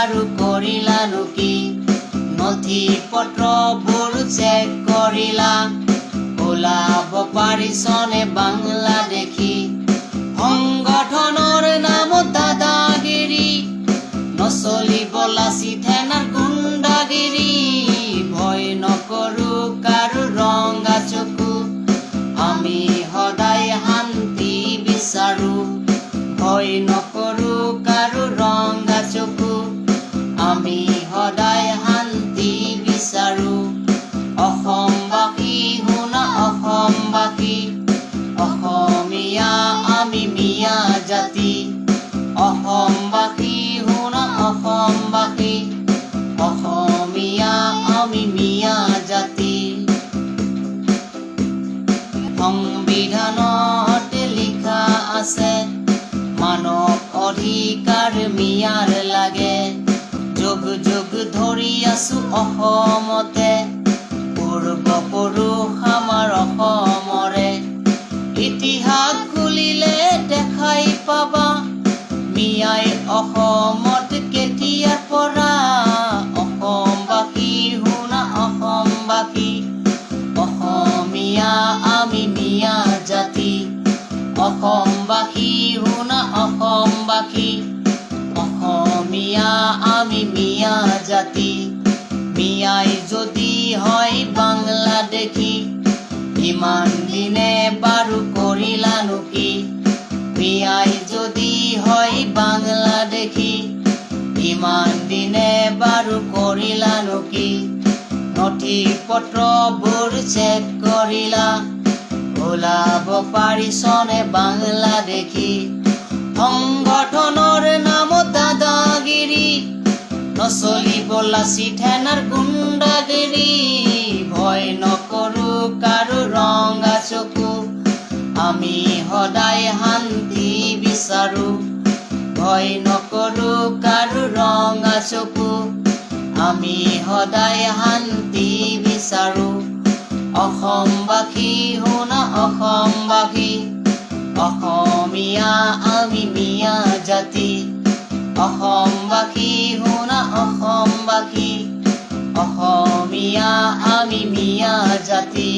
বাৰু কৰিলানো কি নথি পত্ৰবোৰ চেক কৰিলা ওলাব পাৰিছনে বাংলাদেশী সংগঠনৰ নামত দাদাগিৰি নচলিব লাচি থানাৰ গুণ্ডাগিৰি ভয় নকৰো কাৰো ৰঙা চকু আমি সদায় শান্তি বিচাৰো ভয় নকৰো কাৰো ৰঙা চকু আমি সদায় শান্তি বিচাৰো অসমবাসী শুনা অসমবাসী অসমীয়া আমি মিয়া জাতি অসমবাসী শুনা অসমবাসী অসমীয়া আমি মিয়া জাতি সংবিধানত লিখা আছে মানৱ অধিকাৰ মিয়াৰ লাগে যুগ যুগ ধৰি আছো অসমতে পূৰ্বপুৰুষ আমাৰ অসমৰে ইতিহাস খুলিলে দেখাই পাবা মিয়াই অসমত কেতিয়াৰ পৰা অসমবাসী শুনা অসমবাসী অসমীয়া আমি মিয়া জাতি অসমবাসী শুনা অসমবাসী অসমীয়া আমি মিয়া জাতি মিয়াই যদি হয় বাংলাদেশী ইমান দিনে বাৰু কৰিলানো কি মিয়াই যদি হয় বাংলাদেশী ইমান দিনে বাৰু কৰিলানো কি নথি পত্ৰবোৰ চেক কৰিলা ওলাব পাৰিছনে বাংলাদেশী সংগঠনৰ নামত দাদাগিৰি নচলিব লাচি থানাৰ গুণ্ডাগিৰি ভয় নকৰো কাৰো ৰঙা চকু আমি সদায় শান্তি বিচাৰো ভয় নকৰো কাৰো ৰঙা চকু আমি সদায় শান্তি বিচাৰো অসমবাসী শুনা অসমবাসী অসমীয়া আমি মিয়া জাতি অসমবাসী শুনা অসমবাসী অসমীয়া আমি মিয়া জাতি